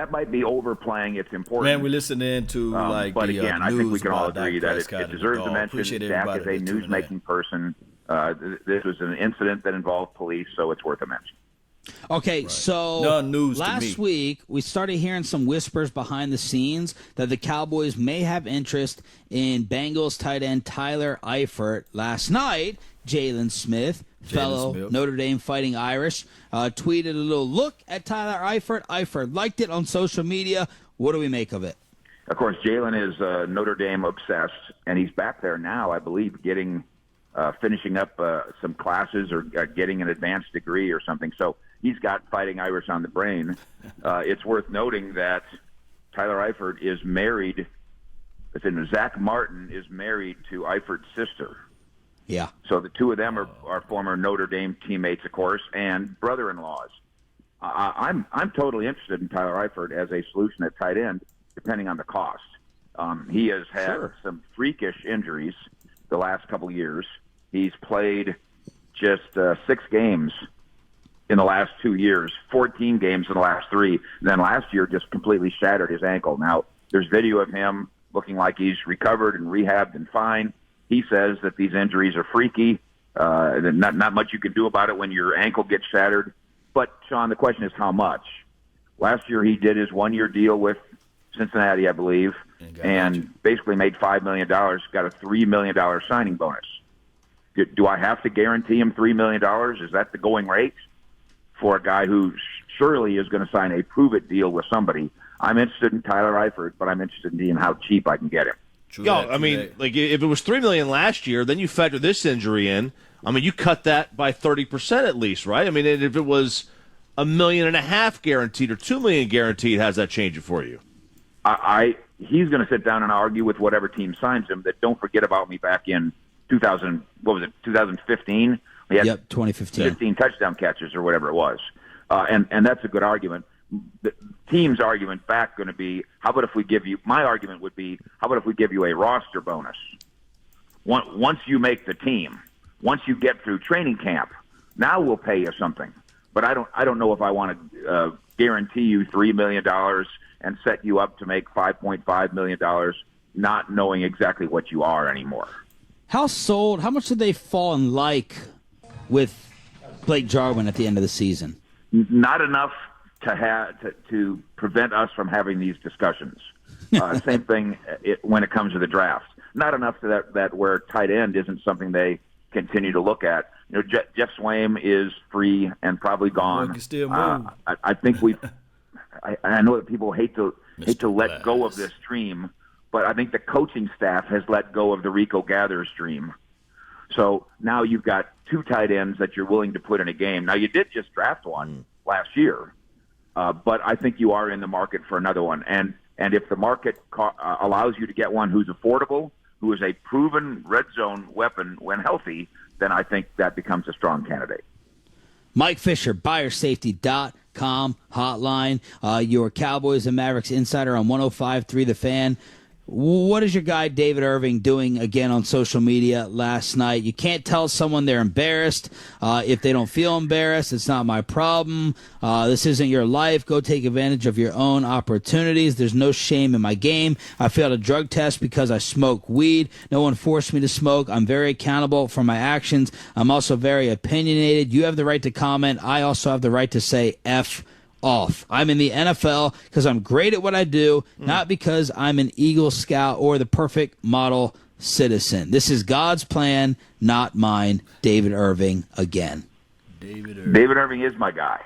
that might be overplaying its importance. Man, we're listening to but again, I think we can all agree that it deserves a mention. Appreciate Dak is a news-making person. This was an incident that involved police, so it's worth a mention. Okay, Right. so No news to last me. week we started hearing some whispers behind the scenes that the Cowboys may have interest in Bengals tight end Tyler Eifert. Last night, Jalen Smith, fellow Notre Dame Fighting Irish, tweeted a little look at Tyler Eifert. Eifert liked it on social media. What do we make of it? Of course, Jalen is Notre Dame obsessed, and he's back there now, I believe, finishing up some classes or getting an advanced degree or something. So he's got Fighting Irish on the brain. It's worth noting that Tyler Eifert is married. Zach Martin is married to Eifert's sister. Yeah. So the two of them are former Notre Dame teammates, of course, and brother-in-laws. I'm totally interested in Tyler Eifert as a solution at tight end, depending on the cost. He has had some freakish injuries the last couple of years. He's played just 6 games in the last 2 years, 14 games in the last 3. And then last year just completely shattered his ankle. Now, there's video of him looking like he's recovered and rehabbed and fine. He says that these injuries are freaky. Not much you can do about it when your ankle gets shattered. But, Sean, the question is how much? Last year he did his 1-year deal with Cincinnati, I believe, and basically made $5 million, got a $3 million signing bonus. Do I have to guarantee him $3 million? Is that the going rate for a guy who surely is going to sign a prove-it deal with somebody? I'm interested in Tyler Eifert, but I'm interested in seeing how cheap I can get him. Like if it was $3 million last year, then you factor this injury in. I mean, you cut that by 30% at least, right? I mean, if it was $1.5 million guaranteed or $2 million guaranteed, how's that change it for you? He's going to sit down and argue with whatever team signs him that don't forget about me back in 2015? We had 2015. 15 touchdown catches or whatever it was. And that's a good argument. The team's argument back going to be, my argument would be, how about if we give you a roster bonus? Once you make the team, once you get through training camp, now we'll pay you something. But I don't know if I want to guarantee you $3 million and set you up to make $5.5 million, not knowing exactly what you are anymore. How much did they fall in like with Blake Jarwin at the end of the season? Not enough to prevent us from having these discussions. Same thing when it comes to the draft. Not enough to that where tight end isn't something they continue to look at. Jeff Swaim is free and probably gone. I think I know that people hate to let go of this dream, but I think the coaching staff has let go of the Rico Gathers dream. So now you've got 2 tight ends that you're willing to put in a game. Now, you did just draft one last year, but I think you are in the market for another one. And if the market allows you to get one who's affordable, who is a proven red zone weapon when healthy, then I think that becomes a strong candidate. Mike Fisher, buyersafety.com hotline, your Cowboys and Mavericks insider on 105.3 The Fan. What is your guy David Irving doing again on social media last night? You can't tell someone they're embarrassed. If they don't feel embarrassed, it's not my problem. This isn't your life. Go take advantage of your own opportunities. There's no shame in my game. I failed a drug test because I smoke weed. No one forced me to smoke. I'm very accountable for my actions. I'm also very opinionated. You have the right to comment. I also have the right to say F off. I'm in the NFL because I'm great at what I do, not because I'm an Eagle Scout or the perfect model citizen. This is God's plan, not mine. David Irving again. David Irving is my guy.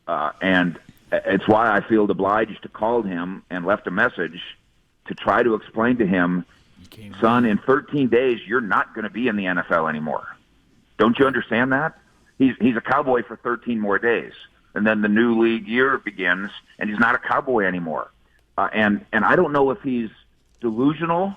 And it's why I feel obliged to call him and left a message to try to explain to him, son, in 13 days, you're not going to be in the NFL anymore. Don't you understand that? He's a Cowboy for 13 more days. And then the new league year begins, and he's not a Cowboy anymore. And I don't know if he's delusional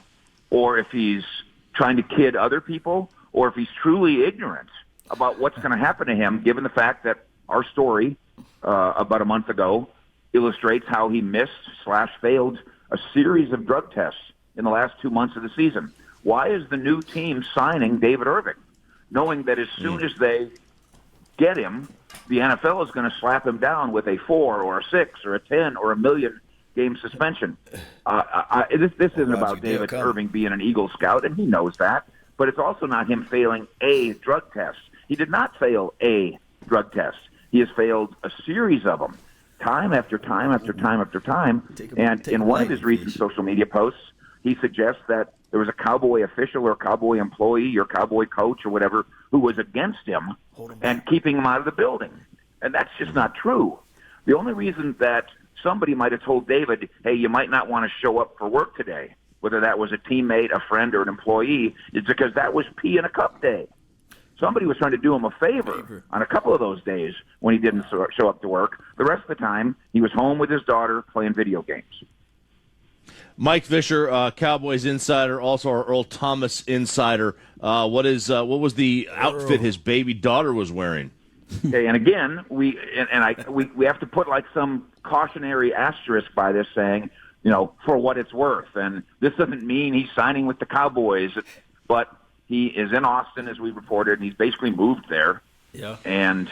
or if he's trying to kid other people or if he's truly ignorant about what's going to happen to him, given the fact that our story about a month ago illustrates how he missed/failed a series of drug tests in the last 2 months of the season. Why is the new team signing David Irving, knowing that as soon as they get him, the NFL is going to slap him down with a 4 or a 6 or a 10 or a million game suspension. This isn't about David Irving being an Eagle Scout, and he knows that. But it's also not him failing a drug test. He did not fail a drug test. He has failed a series of them, time after time after time after time. And in one of his recent social media posts, he suggests that there was a Cowboy official or Cowboy employee or Cowboy coach or whatever who was against him and keeping him out of the building. And that's just not true. The only reason that somebody might have told David, hey, you might not want to show up for work today, whether that was a teammate, a friend, or an employee, is because that was pee in a cup day. Somebody was trying to do him a favor on a couple of those days when he didn't show up to work. The rest of the time, he was home with his daughter playing video games. Mike Fisher, Cowboys insider, also our Earl Thomas insider. What was the outfit his baby daughter was wearing? Okay, and again, we have to put like some cautionary asterisk by this, saying, for what it's worth. And this doesn't mean he's signing with the Cowboys, but he is in Austin, as we reported, and he's basically moved there. Yeah. And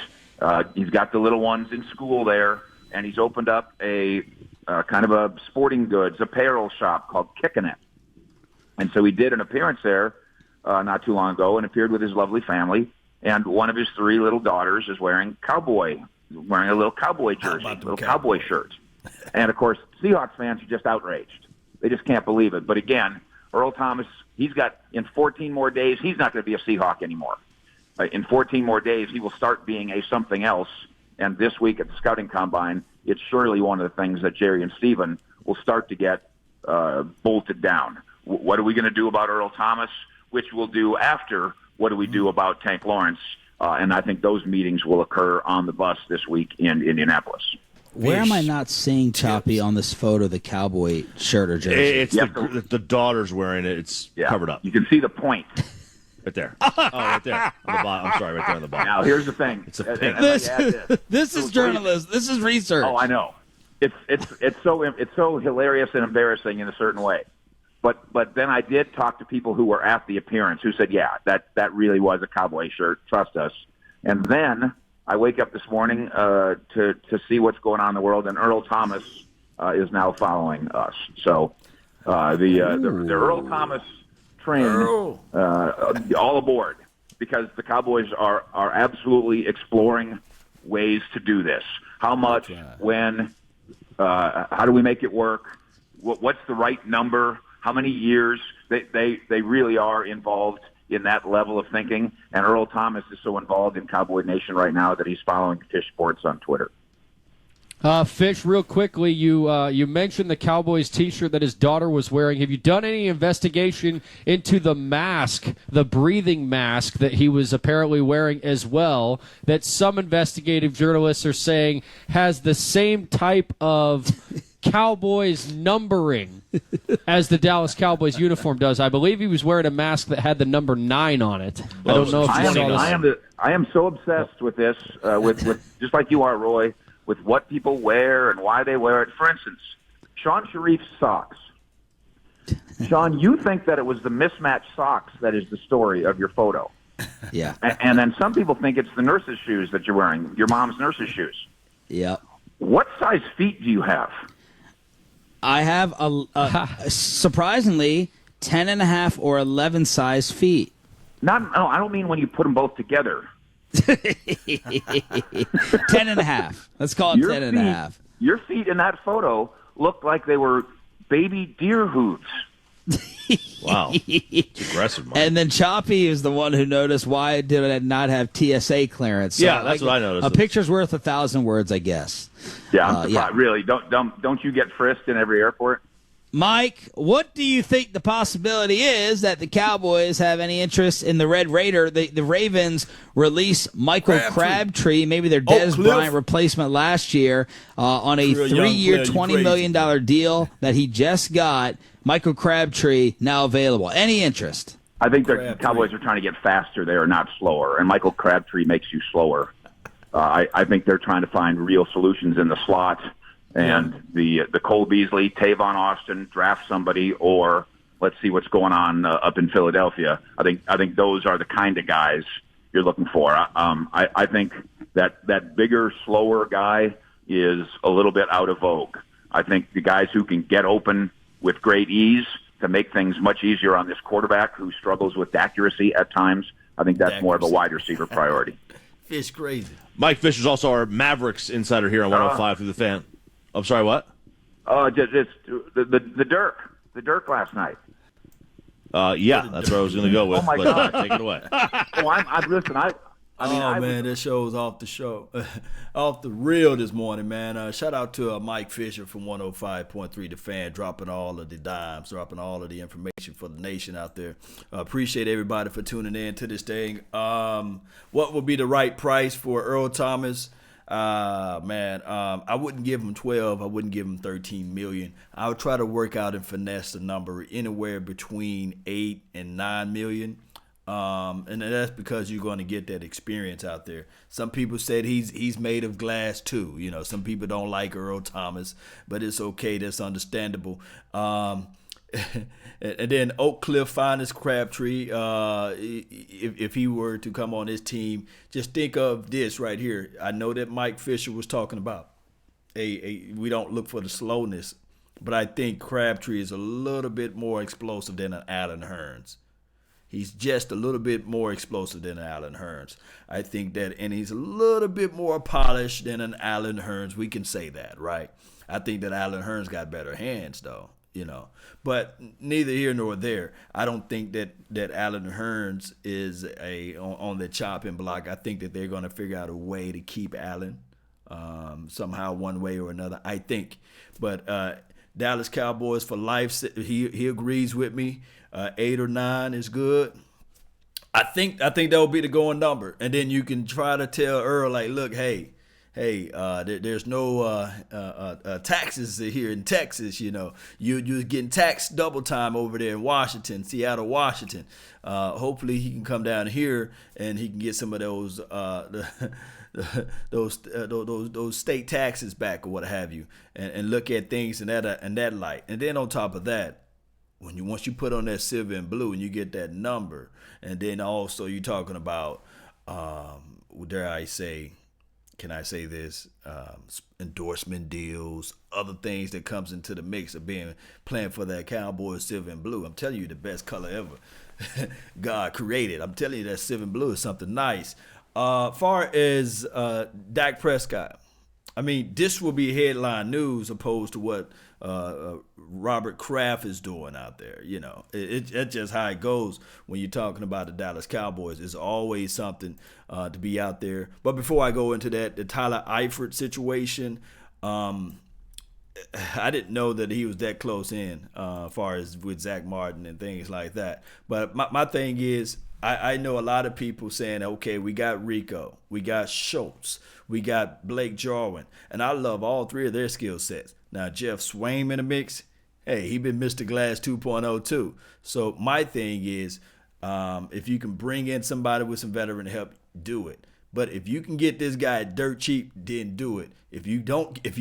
he's got the little ones in school there, and he's opened up a kind of a sporting goods apparel shop called Kickin' It. And so he did an appearance there not too long ago and appeared with his lovely family. And one of his 3 little daughters is wearing a little Cowboy jersey, a little Cowboy shirt. And, of course, Seahawks fans are just outraged. They just can't believe it. But, again, Earl Thomas, in 14 more days, he's not going to be a Seahawk anymore. In 14 more days, he will start being a something else. And this week at the Scouting Combine, it's surely one of the things that Jerry and Stephen will start to get bolted down. What are we going to do about Earl Thomas? Which we'll do after what do we do about Tank Lawrence? And I think those meetings will occur on the bus this week in Indianapolis. Where am I not seeing Choppy on this photo, the Cowboy shirt or jersey? It's the daughter's wearing it. It's covered up. You can see the point. Right there. Oh, right there. On the bottom. I'm sorry, right there on the bottom. Now, here's the thing. It's a pink. This is journalism. This is research. Oh, I know. It's so hilarious and embarrassing in a certain way. But then I did talk to people who were at the appearance who said, yeah, that really was a Cowboy shirt. Trust us. And then I wake up this morning to see what's going on in the world, and Earl Thomas is now following us. So the Earl Thomas train, all aboard, because the Cowboys are absolutely exploring ways to do this. How much, when, how do we make it work? What's the right number? How many years? They really are involved in that level of thinking. And Earl Thomas is so involved in Cowboy Nation right now that he's following Fish Sports on Twitter. Fish, real quickly, you mentioned the Cowboys T-shirt that his daughter was wearing. Have you done any investigation into the mask, the breathing mask that he was apparently wearing as well, that some investigative journalists are saying has the same type of Cowboys numbering as the Dallas Cowboys uniform does? I believe he was wearing a mask that had the number 9 on it. I don't know if you saw this. I am so obsessed with this, with just like you are, Roy, with what people wear and why they wear it. For instance, Sean Sharif's socks. Sean, you think that it was the mismatched socks that is the story of your photo. Yeah. And then some people think it's the nurse's shoes that you're wearing, your mom's nurse's shoes. Yeah. What size feet do you have? I have surprisingly 10.5 or 11 size feet. No, I don't mean when you put them both together. 10.5. Let's call it 10.5. Your feet in that photo looked like they were baby deer hooves. Wow. It's aggressive, Mike. And then Choppy is the one who noticed why did I not have TSA clearance. So, yeah, that's what I noticed. A picture's worth 1,000 words, I guess. Yeah, I'm surprised. Really, don't you get frisked in every airport? Mike, what do you think the possibility is that the Cowboys have any interest in the Red Raider? The Ravens release Michael Crabtree, maybe their Dez Bryant replacement last year, on a 3-year, $20 million deal that he just got. Michael Crabtree now available. Any interest? I think the Cowboys are trying to get faster there, not slower, and Michael Crabtree makes you slower. I think they're trying to find real solutions in the slot. And the Cole Beasley, Tavon Austin, draft somebody, or let's see what's going on up in Philadelphia. I think those are the kind of guys you're looking for. I think that bigger, slower guy is a little bit out of vogue. I think the guys who can get open with great ease to make things much easier on this quarterback who struggles with accuracy at times, I think that's more of a wide receiver priority. Fish crazy. Mike Fisher's also our Mavericks insider here on 105 through the Fan. I'm sorry, what? Just the Dirk last night. Yeah, that's where I was going to go with. Oh my God, take it away. Listen. That show's off the show, off the reel this morning, man. Shout out to Mike Fisher from 105.3 The Fan, dropping all of the dimes, dropping all of the information for the nation out there. Appreciate everybody for tuning in to this thing. What would be the right price for Earl Thomas? I wouldn't give him 12. I wouldn't give him 13 million. I would try to work out and finesse the number anywhere between 8 and 9 million. And that's because you're going to get that experience out there. Some people said he's made of glass too. You know, some people don't like Earl Thomas, but it's okay. That's understandable. And then Oak Cliff finest Crabtree. If he were to come on his team, just think of this right here. I know that Mike Fisher was talking about we don't look for the slowness, but I think Crabtree is a little bit more explosive than an Allen Hurns. He's just a little bit more explosive than an Allen Hurns. I think that, and he's a little bit more polished than an Allen Hurns. We can say that, right? I think that Allen Hurns got better hands, though, you know. But neither here nor there. I don't think that Allen Hurns is on the chopping block. I think that they're going to figure out a way to keep Allen somehow, one way or another, I think. But Dallas Cowboys for life, he agrees with me. 8 or 9 is good. I think that will be the going number, and then you can try to tell Earl, like, look, hey, there's no taxes here in Texas. You know, you're getting taxed double time over there in Washington, Seattle, Washington. Hopefully, he can come down here and he can get some of those those state taxes back or what have you, and look at things in that light. And then on top of that, once you put on that silver and blue and you get that number, and then also you're talking about, dare I say, can I say this, endorsement deals, other things that comes into the mix of playing for that Cowboys silver and blue. I'm telling you, the best color ever God created. I'm telling you that silver and blue is something nice. Far as Dak Prescott, I mean, this will be headline news opposed to what Robert Kraft is doing out there. You know, it's just how it goes when you're talking about the Dallas Cowboys. It's always something to be out there. But before I go into that, the Tyler Eifert situation, I didn't know that he was that close in as far as with Zach Martin and things like that. But my thing is, I know a lot of people saying, okay, we got Rico, we got Schultz, we got Blake Jarwin, and I love all three of their skill sets. Now, Jeff Swaim in the mix, hey, he been Mr. Glass 2.0 too. So my thing is, if you can bring in somebody with some veteran help, do it. But if you can get this guy at dirt cheap, then do it. If you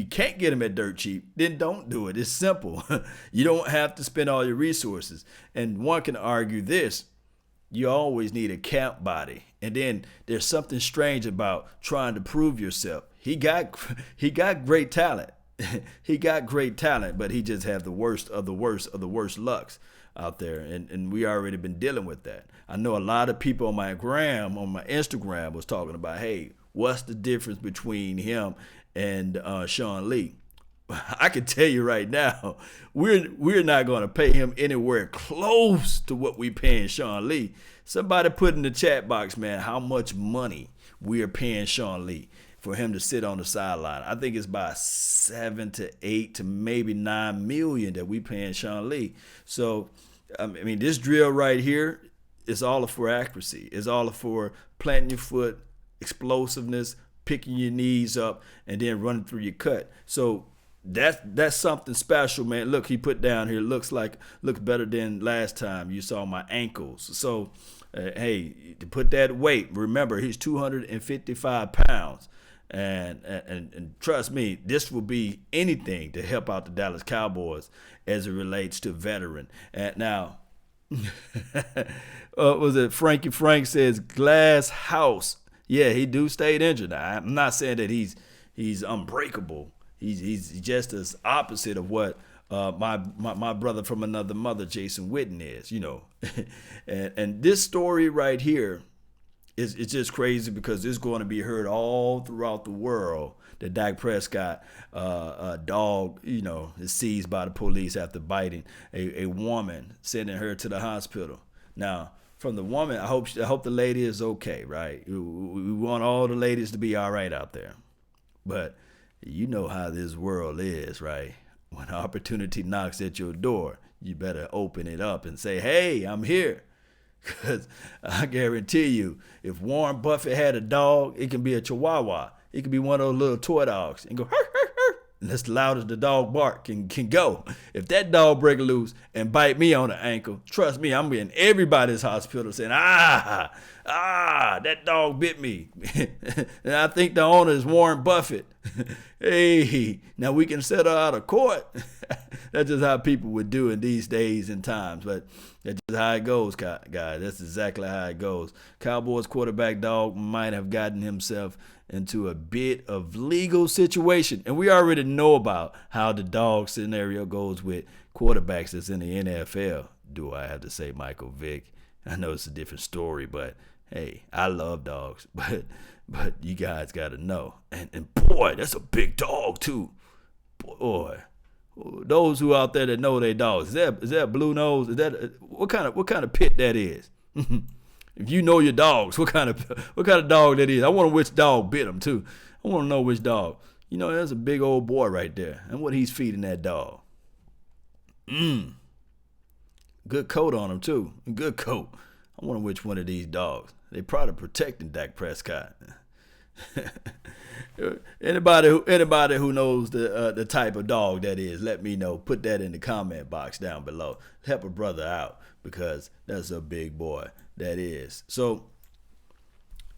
can't get him at dirt cheap, then don't do it. It's simple. You don't have to spend all your resources. And one can argue this. You always need a camp body. And then there's something strange about trying to prove yourself. He got great talent. He got great talent, but he just had the worst of the worst of the worst lucks out there. And we already been dealing with that. I know a lot of people on my Instagram was talking about, hey, what's the difference between him and Sean Lee? I can tell you right now, we're not going to pay him anywhere close to what we paying Sean Lee. Somebody put in the chat box, man, how much money we are paying Sean Lee for him to sit on the sideline. I think it's about 7 to 8 to maybe 9 million that we paying Sean Lee. So, I mean, this drill right here is all for accuracy. It's all for planting your foot, explosiveness, picking your knees up, and then running through your cut. So that's something special, man. Look, he put down here, looks better than last time you saw my ankles. So, hey, to put that weight, remember, he's 255 pounds. And trust me, this will be anything to help out the Dallas Cowboys as it relates to veteran. And now, was it Frankie Frank says glass house? Yeah, he do stay injured. Now, I'm not saying that he's unbreakable. He's just as opposite of what my brother from another mother, Jason Witten, is. And this story right here it's just crazy because it's going to be heard all throughout the world that Dak Prescott, a dog, is seized by the police after biting a woman, sending her to the hospital. Now, from the woman, I hope the lady is okay, right? We want all the ladies to be all right out there. But you know how this world is, right? When opportunity knocks at your door, you better open it up and say, hey, I'm here. Because I guarantee you, if Warren Buffett had a dog, it can be a Chihuahua. It can be one of those little toy dogs and go, hur, hur, hur. And that's the loudest the dog bark can go. If that dog break loose and bite me on the ankle, trust me, I'm in everybody's hospital saying, that dog bit me. And I think the owner is Warren Buffett. Hey, now we can settle out of court. That's just how people would do in these days and times. But that's just how it goes, guys. That's exactly how it goes. Cowboys quarterback dog might have gotten himself into a bit of legal situation. And we already know about how the dog scenario goes with quarterbacks that's in the NFL. Do I have to say Michael Vick? I know it's a different story, but hey, I love dogs. But you guys got to know. And boy, that's a big dog too. Boy. Those who out there that know they dogs, is that blue nose? Is that what kind of pit that is? If you know your dogs, what kind of dog that is? I wonder which dog bit him too. I want to know which dog. That's a big old boy right there, and what he's feeding that dog. Good coat on him too. Good coat. I wonder which one of these dogs. They probably protecting Dak Prescott. Anybody who knows the type of dog that is, let me know. Put that in the comment box down below. Help a brother out because that's a big boy. That is. So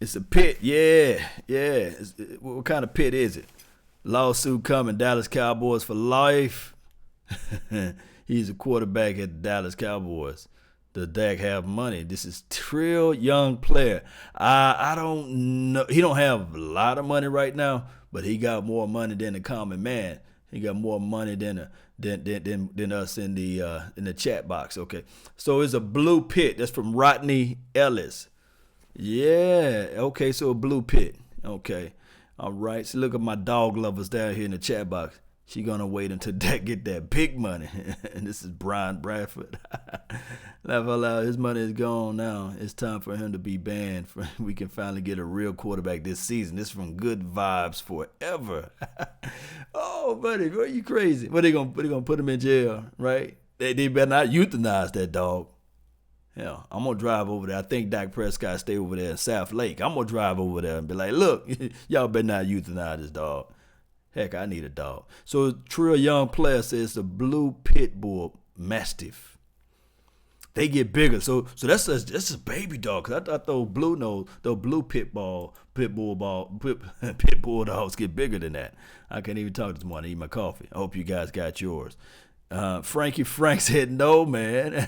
it's a pit. Yeah. What kind of pit is it? Lawsuit coming. Dallas Cowboys for life. He's a quarterback at the Dallas Cowboys. Does Dak have money? This is real young player. I don't know. He don't have a lot of money right now, but he got more money than the common man. He got more money than us in the chat box. Okay, so it's a blue pit. That's from Rodney Ellis. Yeah. Okay, so a blue pit. Okay. All right. So look at my dog lovers down here in the chat box. She gonna wait until Dak get that big money. And this is Brian Bradford. Laugh out loud. His money is gone now. It's time for him to be banned. We can finally get a real quarterback this season. This is from Good Vibes Forever. Oh, buddy, are you crazy? What they gonna put him in jail, right? They better not euthanize that dog. Yeah, I'm gonna drive over there. I think Dak Prescott stay over there in South Lake. I'm gonna drive over there and be like, look, y'all better not euthanize this dog. Heck, I need a dog. So Trill Young Player says the blue pit bull mastiff. They get bigger. So that's a baby dog. Cause I thought those blue pit bull dogs get bigger than that. I can't even talk this morning. I eat my coffee. I hope you guys got yours. Frankie Frank said no, man.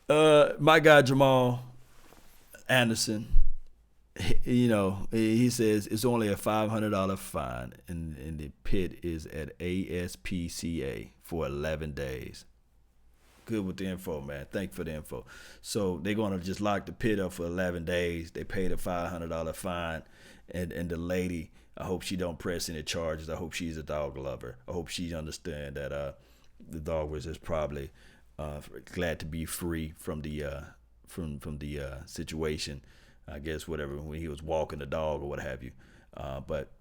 My guy Jamal Anderson. He says it's only a $500 fine, and the pit is at ASPCA for 11 days. Good with the info, man. Thank you for the info. So they're going to just lock the pit up for 11 days. They paid a $500 fine, and the lady, I hope she don't press any charges. I hope she's a dog lover. I hope she understand that the dog was just probably glad to be free from the situation. I guess whatever, when he was walking the dog or what have you. But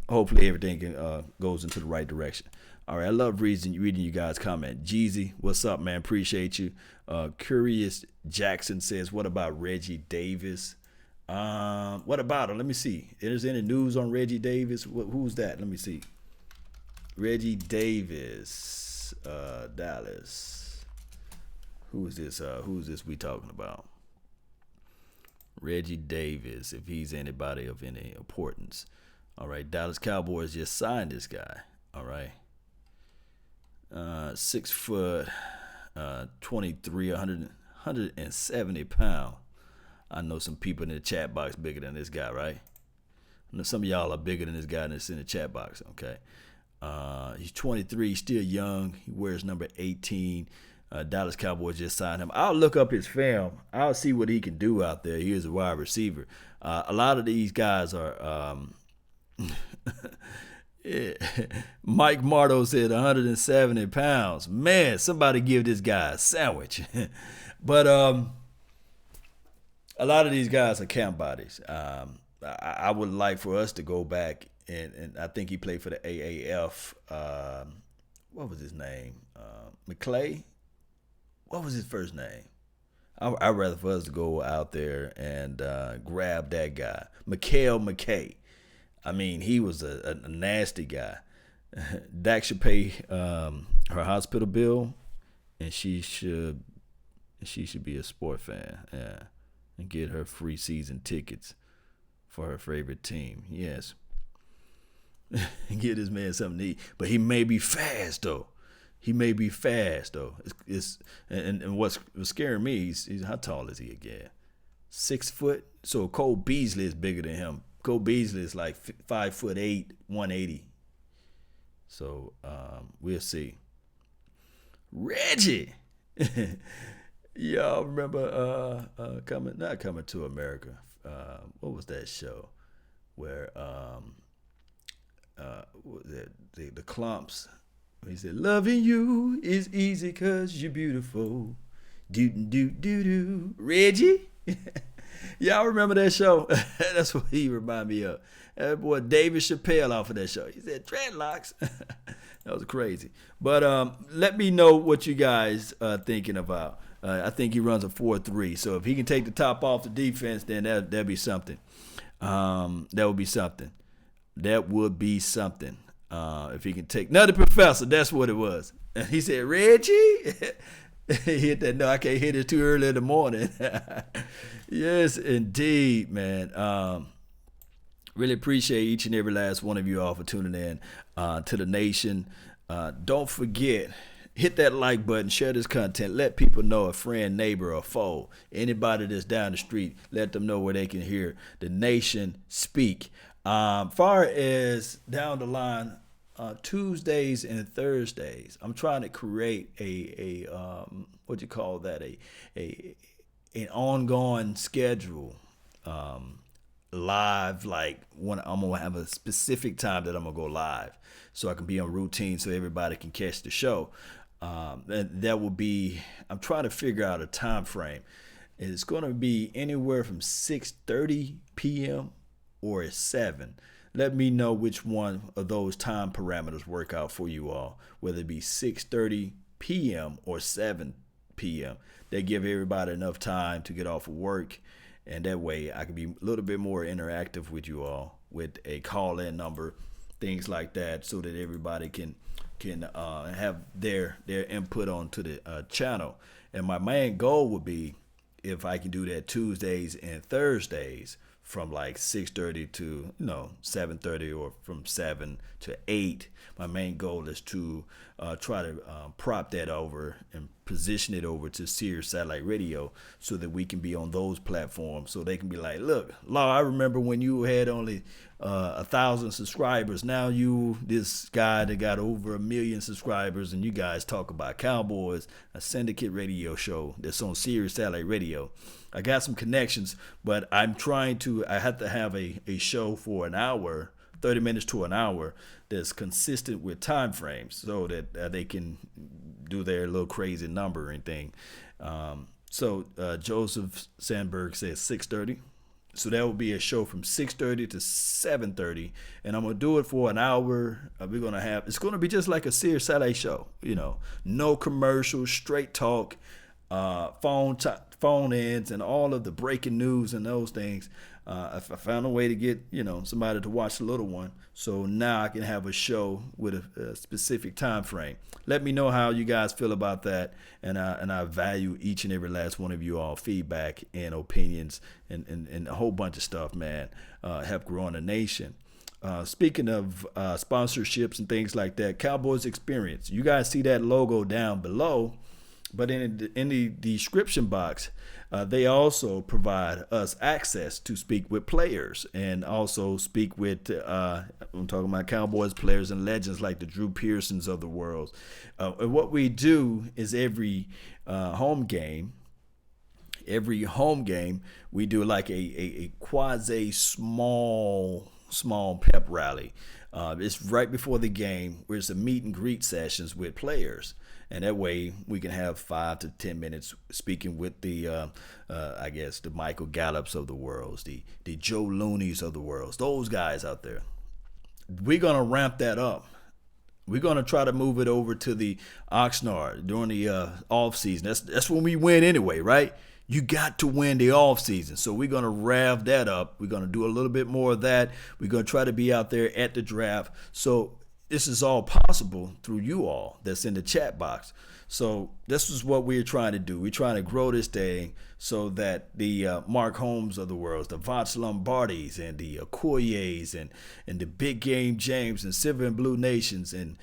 hopefully everything goes into the right direction. All right, I love reading you guys' comment. Jeezy, what's up, man? Appreciate you. Curious Jackson says, what about Reggie Davis? What about him? Let me see. Is there any news on Reggie Davis? Who's that? Let me see. Reggie Davis, Dallas. Who is this? Who is this we talking about? Reggie Davis, if he's anybody of any importance. All right, Dallas Cowboys just signed this guy. All right. 6 foot, 23, 170 pounds. I know some people in the chat box bigger than this guy, right? I know some of y'all are bigger than this guy that's in the chat box, okay? He's 23, still young. He wears number 18. Dallas Cowboys just signed him. I'll look up his film. I'll see what he can do out there. He is a wide receiver. A lot of these guys are yeah. Mike Marto said 170 pounds. Man, somebody give this guy a sandwich. But a lot of these guys are camp bodies. I would like for us to go back, and I think he played for the AAF. What was his name? McClay? What was his first name? I'd rather for us to go out there and grab that guy. Mikael McKay. I mean, he was a nasty guy. Dak should pay her hospital bill, and she should be a sport fan, yeah, and get her free season tickets for her favorite team. Yes, get this man something to eat. But he may be fast though. And what's scaring me? He's how tall is he again? 6 foot. So Cole Beasley is bigger than him. Cole Beasley is like 5'8", 180. So we'll see. Reggie, y'all remember not coming to America? What was that show where what was it? The Clumps? He said, "Loving you is easy 'cause you're beautiful." Do do do do. Reggie. Y'all remember that show? That's what he reminded me of. That boy David Chappelle off of that show. He said dreadlocks. That was crazy. But let me know what you guys are thinking about. I think he runs a 4-3. So if he can take the top off the defense, then that'd be something. That would be something. If he can take another professor, that's what it was. And he said, Reggie. He hit that. No, I can't hit it too early in the morning. Yes, indeed, man. Really appreciate each and every last one of you all for tuning in to the nation. Don't forget, hit that like button, share this content, let people know, a friend, neighbor, or foe, anybody that's down the street, let them know where they can hear the nation speak. Far as down the line, Tuesdays and Thursdays, I'm trying to create a what you call that, an ongoing schedule, live, like when I'm gonna have a specific time that I'm gonna go live, so I can be on routine, so everybody can catch the show. And that will be, I'm trying to figure out a time frame. It's gonna be anywhere from 6:30 p.m. or at 7. Let me know which one of those time parameters work out for you all, whether it be 6:30 p.m. or 7 p.m. They give everybody enough time to get off of work, and that way I can be a little bit more interactive with you all with a call-in number, things like that, so that everybody can have their input onto the channel. And my main goal would be if I can do that Tuesdays and Thursdays, from like 6:30 to 7:30, or from 7 to 8. My main goal is to try to prop that over and position it over to Sirius Satellite Radio, so that we can be on those platforms, so they can be like, look, Law, I remember when you had only 1,000 subscribers. Now you this guy that got over 1 million subscribers, and you guys talk about Cowboys, a syndicate radio show that's on Sirius Satellite Radio. I got some connections, but I have to have a show for an hour, 30 minutes to an hour, that's consistent with time frames, so that they can do their little crazy numbering thing. So Joseph Sandberg says 6:30. So that will be a show from 6:30 to 7:30, and I'm gonna do it for an hour. It's gonna be just like a Sirius Satellite show, no commercials, straight talk, phone ins, and all of the breaking news and those things. I found a way to get somebody to watch the little one, so now I can have a show with a specific time frame. Let me know how you guys feel about that, and I value each and every last one of you all feedback and opinions and a whole bunch of stuff, man. Help growing the nation. Speaking of sponsorships and things like that, Cowboys Experience. You guys see that logo down below. But in the description box, they also provide us access to speak with players and also speak with, I'm talking about Cowboys players and legends like the Drew Pearsons of the world. And what we do is every home game, we do like a quasi small pep rally. It's right before the game where it's a meet and greet sessions with players. And that way we can have 5 to 10 minutes speaking with the, I guess, the Michael Gallups of the world, the Joe Looneys of the world, those guys out there. We're going to ramp that up. We're going to try to move it over to the Oxnard during the off season. That's when we win anyway, right? You got to win the off season. So we're going to rev that up. We're going to do a little bit more of that. We're going to try to be out there at the draft. So this is all possible through you all that's in the chat box. So this is what we're trying to do. We're trying to grow this thing so that the Mark Holmes of the world, the Voch Lombardis and the Okoyes and the Big Game James and Silver and Blue Nations and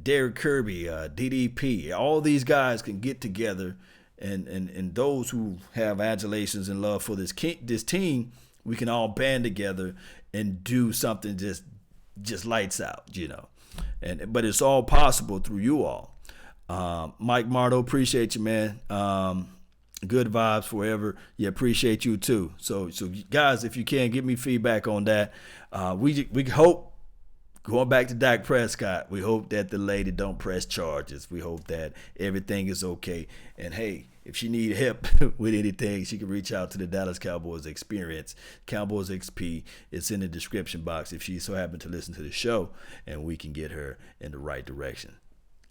Derek Kirby, DDP, all these guys can get together and those who have adulations and love for this team, we can all band together and do something just lights out, you know. But it's all possible through you all. Mike Mardo, appreciate you, man. Good vibes forever. Yeah, appreciate you too. So guys, if you can give me feedback on that, we hope, going back to Dak Prescott, we hope that the lady don't press charges. We hope that everything is okay. And hey, if she need help with anything, she can reach out to the Dallas Cowboys Experience, Cowboys XP. It's in the description box if she so happen to listen to the show, and we can get her in the right direction.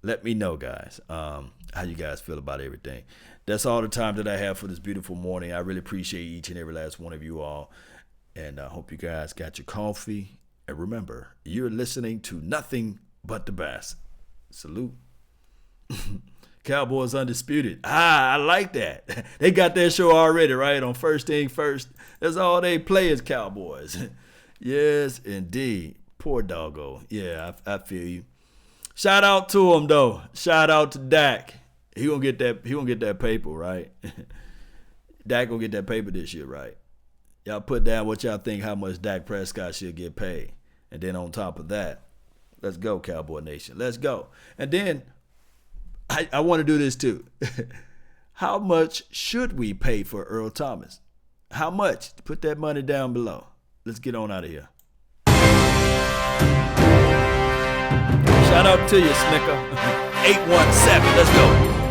Let me know, guys, how you guys feel about everything. That's all the time that I have for this beautiful morning. I really appreciate each and every last one of you all, and I hope you guys got your coffee. And remember, you're listening to nothing but the best. Salute. Cowboys Undisputed. I like that. They got their show already, right? On First Thing First. That's all they play is Cowboys. Yes, indeed. Poor doggo. Yeah, I feel you. Shout out to him though. Shout out to Dak. He gonna get that paper, right? Dak gonna get that paper this year, right? Y'all put down what y'all think how much Dak Prescott should get paid. And then on top of that, let's go, Cowboy Nation. Let's go. And then I want to do this too. How much should we pay for Earl Thomas? How much? Put that money down below. Let's get on out of here. Shout out to you, Snicker. 817. Let's go.